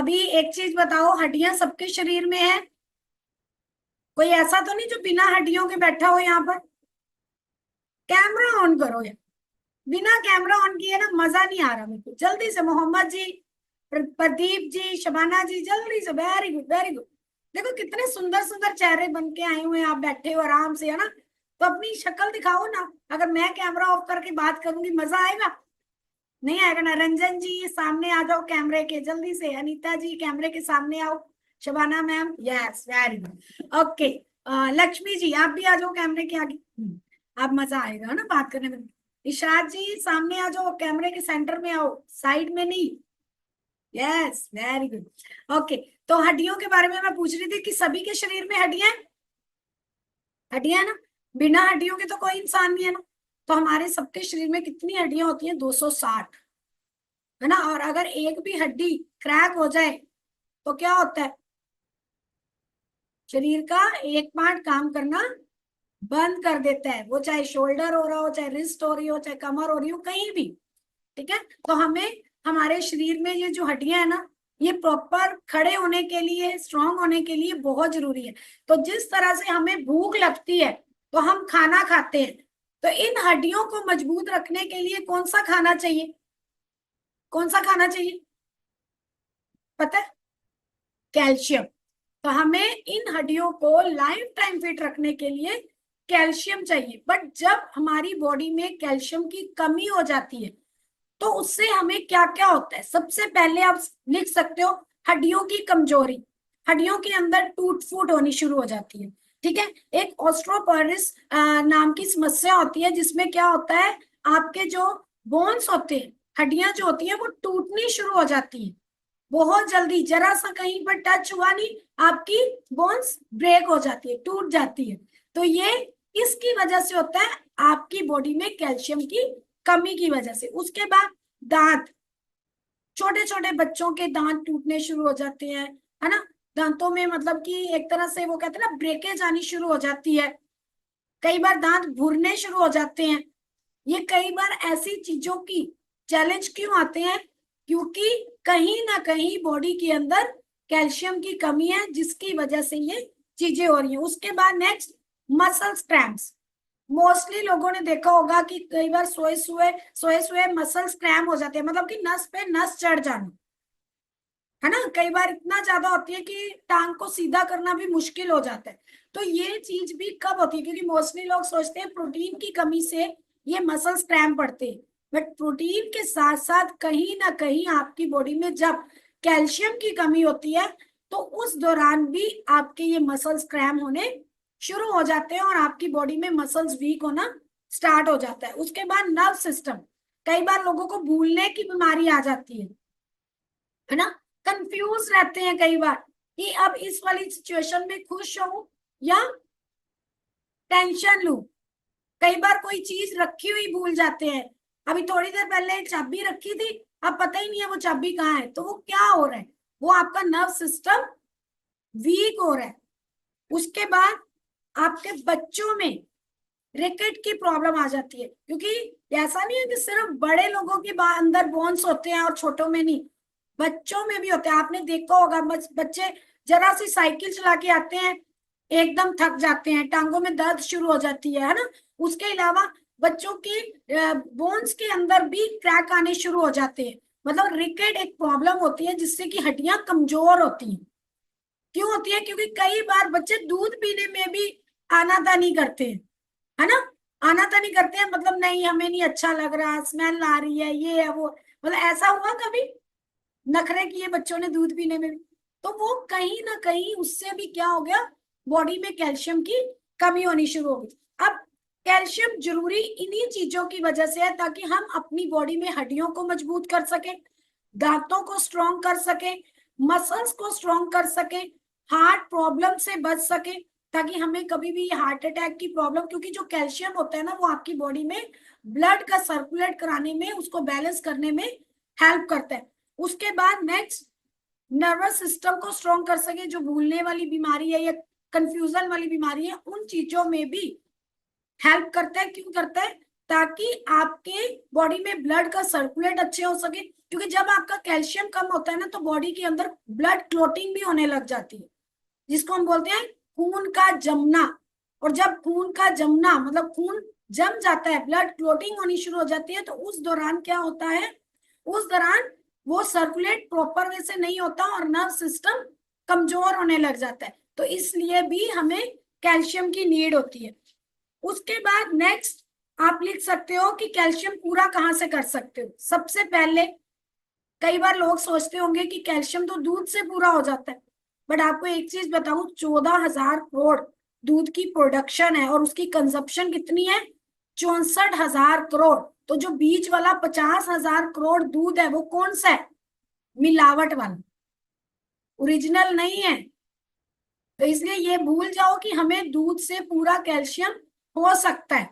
अभी एक चीज बताओ, हड्डियां सबके शरीर में है? कोई ऐसा तो नहीं जो बिना हड्डियों के बैठा हो यहाँ पर? कैमरा ऑन करो यार। बिना कैमरा ऑन किए ना मजा नहीं आ रहा मेरे को। जल्दी से मोहम्मद जी, प्रदीप जी, शबाना जी, जल्दी से। Very good, very good. देखो कितने सुंदर सुंदर चेहरे बन के आए हुए हैं, आप बैठे हो आराम से, है ना? तो अपनी शक्ल दिखाओ ना। अगर मैं कैमरा ऑफ करके बात करूंगी मजा आएगा? नहीं आएगा ना। रंजन जी सामने आ जाओ कैमरे के, जल्दी से। अनीता जी कैमरे के सामने आओ। Shabana ma'am, yes, very good, okay. Lakshmi ji आप भी आ जाओ कैमरे के आगे। अब मजा आएगा ना बात करने में। इशरात जी सामने आ जाओ, कैमरे के सेंटर में आओ, साइड में नहीं। Yes, very good, okay. तो हड्डियों के बारे में मैं पूछ रही थी कि सभी के शरीर में हड्डियां हैं? हड्डियां है ना? बिना हड्डियों के तो कोई इंसान नहीं है ना। तो हमारे सबके शरीर में कितनी हड्डियां होती हैं? 260, है ना? और अगर एक भी हड्डी क्रैक हो जाए तो क्या होता है? शरीर का एक पार्ट काम करना बंद कर देता है। वो चाहे शोल्डर हो रहा हो, चाहे रिस्ट हो रही हो, चाहे कमर हो रही हो, कहीं भी। ठीक है? तो हमें हमारे शरीर में ये जो हड्डियां है ना, ये प्रॉपर खड़े होने के लिए, स्ट्रांग होने के लिए बहुत जरूरी है। तो जिस तरह से हमें भूख लगती है तो हम खाना खाते हैं, तो इन हड्डियों को मजबूत रखने के लिए कौन सा खाना चाहिए? कौन सा खाना चाहिए पता है? कैल्शियम। तो हमें इन हड्डियों को लाइफ टाइम फिट रखने के लिए कैल्शियम चाहिए। बट जब हमारी बॉडी में कैल्शियम की कमी हो जाती है तो उससे हमें क्या क्या होता है? सबसे पहले आप लिख सकते हो, हड्डियों की कमजोरी। हड्डियों के अंदर टूट फूट होनी शुरू हो जाती है। ठीक है? एक ऑस्ट्रोपोरिस नाम की समस्या होती है, जिसमें क्या होता है, आपके जो बोन्स होते हैं, हड्डियां जो होती हैं, वो टूटनी शुरू हो जाती है बहुत जल्दी। जरा सा कहीं पर टच हुआ नहीं, आपकी बोन्स ब्रेक हो जाती है, टूट जाती है। तो ये इसकी वजह से होता है, आपकी बॉडी में कैल्शियम की कमी की वजह से। उसके बाद दांत, छोटे छोटे बच्चों के दांत टूटने शुरू हो जाते हैं, है ना? दांतों में मतलब कि एक तरह से वो कहते हैं ना, ब्रेकेज आनी शुरू हो जाती है। कई बार दांत भुरने शुरू हो जाते हैं। ये कई बार ऐसी चीजों की चैलेंज क्यों आते हैं? क्योंकि कहीं ना कहीं बॉडी के अंदर कैल्शियम की कमी है, जिसकी वजह से ये चीजें हो रही हैं। उसके बाद नेक्स्ट, मसल क्रैम्प्स। मोस्टली लोगों ने देखा होगा कि कई बार सोए सोए मसल्स क्रैम्प हो जाते हैं, मतलब कि नस पे नस चढ़ जाना, है ना? कई बार इतना ज्यादा होती है कि टांग को सीधा करना भी मुश्किल हो जाता है। तो ये चीज भी कब होती है? क्योंकि मोस्टली लोग सोचते हैं प्रोटीन की कमी से ये मसल्स क्रैम्प पड़ते हैं। बट प्रोटीन के साथ साथ कहीं ना कहीं आपकी बॉडी में जब कैल्शियम की कमी होती है तो उस दौरान भी आपके ये मसल्स क्रैम्प होने शुरू हो जाते हैं और आपकी बॉडी में मसल्स वीक होना स्टार्ट हो जाता है। उसके बाद नर्व सिस्टम, कई बार लोगों को भूलने की बीमारी आ जाती है ना? कंफ्यूज रहते हैं कई बार कि अब इस वाली सिचुएशन में खुश हूं या टेंशन लूं। कई बार कोई चीज रखी हुई भूल जाते हैं। अभी थोड़ी देर पहले चाबी रखी थी, अब पता ही नहीं है वो चाबी कहाँ है। तो वो क्या हो रहा है? वो आपका नर्व सिस्टम वीक हो रहा है। उसके बाद आपके बच्चों में रिकेट की प्रॉब्लम आ जाती है, क्योंकि ऐसा नहीं है कि सिर्फ बड़े लोगों के अंदर बोन्स होते हैं और छोटों में नहीं, बच्चों में भी होते हैं। आपने देखा होगा बच्चे जरा सी साइकिल चला के आते हैं, एकदम थक जाते हैं, टांगों में दर्द शुरू हो जाती है ना? उसके अलावा बच्चों के बोन्स के अंदर भी क्रैक आने शुरू हो जाते हैं। मतलब रिकेट एक प्रॉब्लम होती है जिससे कि हड्डियां कमजोर होती हैं। क्यों होती है? क्योंकि कई बार बच्चे दूध पीने में भी आनाकानी करते हैं, है ना? आनाकानी करते हैं, मतलब नहीं हमें नहीं अच्छा लग रहा, स्मेल आ रही है, ये है वो। मतलब ऐसा हुआ कभी नखरे किए बच्चों ने दूध पीने में भी? तो वो कहीं ना कहीं उससे भी क्या हो गया, बॉडी में कैल्शियम की कमी होनी शुरू हो गई। अब कैल्शियम जरूरी इन्हीं चीजों की वजह से है, ताकि हम अपनी बॉडी में हड्डियों को मजबूत कर सके, दांतों को स्ट्रॉन्ग कर सके, मसल्स को स्ट्रॉन्ग कर सके, हार्ट प्रॉब्लम से बच सके, ताकि हमें कभी भी हार्ट अटैक की प्रॉब्लम, क्योंकि जो कैल्शियम होता है ना, वो आपकी बॉडी में ब्लड का सर्कुलेट कराने में, उसको बैलेंस करने में हेल्प करता है। उसके बाद नेक्स्ट, नर्वस सिस्टम को स्ट्रॉन्ग कर सके। जो भूलने वाली बीमारी है या कंफ्यूजन वाली बीमारी है, उन चीजों में भी हेल्प करता है। क्यों करता है? ताकि आपके बॉडी में ब्लड का सर्कुलेट अच्छे हो सके। क्योंकि जब आपका कैल्शियम कम होता है ना, तो बॉडी के अंदर ब्लड क्लोटिंग भी होने लग जाती है, जिसको हम बोलते हैं खून का जमना। और जब खून का जमना मतलब खून जम जाता है, ब्लड क्लोटिंग होनी शुरू हो जाती है, तो उस दौरान क्या होता है, उस दौरान वो सर्कुलेट प्रॉपर वे से नहीं होता और नर्व सिस्टम कमजोर होने लग जाता है। तो इसलिए भी हमें कैल्शियम की नीड होती है। उसके बाद नेक्स्ट आप लिख सकते हो कि कैल्शियम पूरा कहाँ से कर सकते हो। सबसे पहले कई बार लोग सोचते होंगे कि कैल्शियम तो दूध से पूरा हो जाता है, बट आपको एक चीज बताऊं, 14,000 करोड़ दूध की प्रोडक्शन है और उसकी कंजप्शन कितनी है, 64,000 करोड़। तो जो बीच वाला 50,000 करोड़ दूध है वो कौन सा है, मिलावट वाला, ओरिजिनल नहीं है। तो इसलिए ये भूल जाओ कि हमें दूध से पूरा कैल्शियम हो सकता है।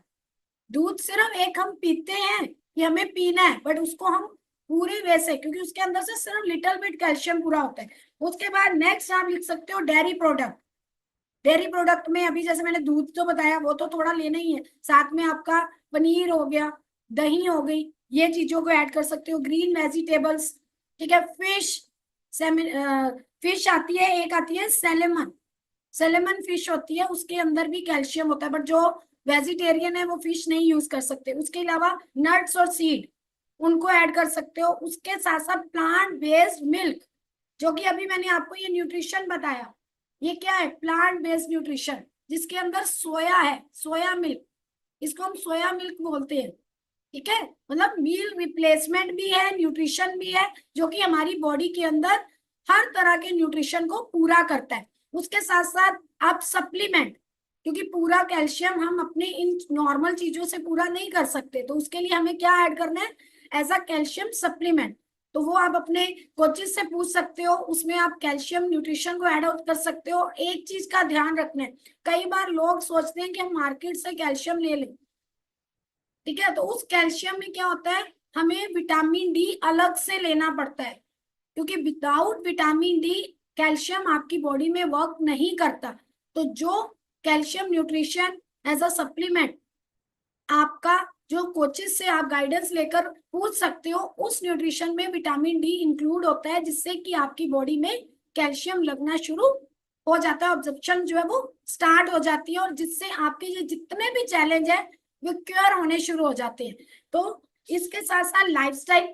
दूध सिर्फ एक हम पीते हैं कि हमें पीना है, बट उसको हम पूरे वैसे, क्योंकि उसके अंदर से सिर्फ लिटिल बिट कैल्शियम पूरा होता है। उसके बाद नेक्स्ट आप लिख सकते हो डेयरी प्रोडक्ट। डेयरी प्रोडक्ट में अभी जैसे मैंने दूध तो बताया, वो तो थोड़ा लेना ही है, साथ में आपका पनीर हो गया, दही हो गई, ये चीजों को ऐड कर सकते हो। ग्रीन वेजिटेबल्स, ठीक है। फिश, फिश आती है, एक आती है सेलेमन, सेलेमन फिश होती है, उसके अंदर भी कैल्शियम होता है, बट जो वेजिटेरियन है वो फिश नहीं यूज कर सकते। उसके अलावा नट्स और सीड, उनको ऐड कर सकते हो। उसके साथ साथ प्लांट बेस्ड मिल्क, जो कि अभी मैंने आपको ये न्यूट्रिशन बताया, ये क्या है, प्लांट बेस्ड न्यूट्रिशन, जिसके अंदर सोया है, सोया मिल्क, इसको हम सोया मिल्क बोलते हैं, ठीक है। मतलब मील रिप्लेसमेंट भी है, न्यूट्रिशन भी है, जो कि हमारी बॉडी के अंदर हर तरह के न्यूट्रिशन को पूरा करता है। उसके साथ साथ आप सप्लीमेंट, क्योंकि पूरा कैल्शियम हम अपने इन नॉर्मल चीजों से पूरा नहीं कर सकते, तो उसके लिए हमें क्या ऐड करना है, एज अ कैल्शियम सप्लीमेंट। तो वो आप अपने कोचेस से पूछ सकते हो, उसमें आप कैल्शियम न्यूट्रिशन को ऐड आउट कर सकते हो। एक चीज का ध्यान रखना है, कई बार लोग सोचते हैं कि हम मार्केट से कैल्शियम ले लें, ठीक है, तो उस कैल्शियम में क्या होता है, हमें विटामिन डी अलग से लेना पड़ता है, क्योंकि विदाउट विटामिन डी कैल्शियम आपकी बॉडी में वर्क नहीं करता। तो जो calcium nutrition as a supplement आपका, जो कोचेस से आप गाइडेंस लेकर पूछ सकते हो, उस न्यूट्रिशन में विटामिन डी इंक्लूड होता है, जिससे कि आपकी बॉडी में कैल्शियम लगना शुरू हो जाता है, ऑब्जर्प्शन जो है वो स्टार्ट हो जाती है, और जिससे आपके ये जितने भी चैलेंज है वो क्योर होने शुरू हो जाते हैं। तो इसके साथ साथ लाइफस्टाइल,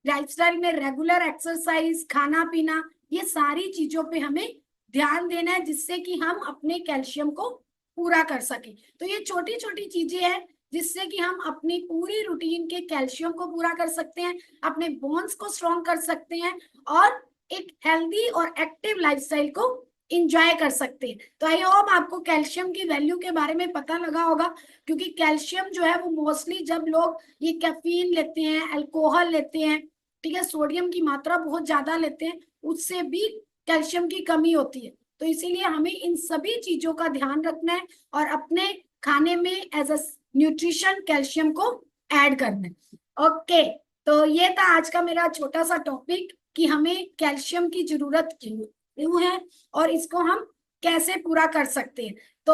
लाइफस्टाइल में रेगुलर एक्सरसाइज, खाना पीना, ये सारी चीजों पे हमें ध्यान देना है, जिससे कि हम अपने कैल्शियम को पूरा कर सके। तो ये छोटी छोटी चीजें हैं जिससे कि हम अपनी पूरी रूटीन के कैल्शियम को पूरा कर सकते हैं, अपने बोन्स को स्ट्रॉन्ग कर सकते हैं, और एक हेल्दी और एक्टिव लाइफस्टाइल को इंजॉय कर सकते हैं। तो आई होप आपको कैल्शियम की वैल्यू के बारे में पता लगा होगा, क्योंकि कैल्शियम जो है वो मोस्टली जब लोग ये कैफीन लेते हैं, अल्कोहल लेते हैं, ठीक है, सोडियम की मात्रा बहुत ज्यादा लेते हैं, उससे भी कैल्शियम की कमी होती है। तो इसीलिए हमें इन सभी चीजों का ध्यान रखना है और अपने खाने में एज अ न्यूट्रिशन कैल्शियम को ऐड करना है। ओके, तो ये था आज का मेरा छोटा सा टॉपिक कि हमें कैल्शियम की जरूरत क्यों है और इसको हम कैसे पूरा कर सकते हैं। तो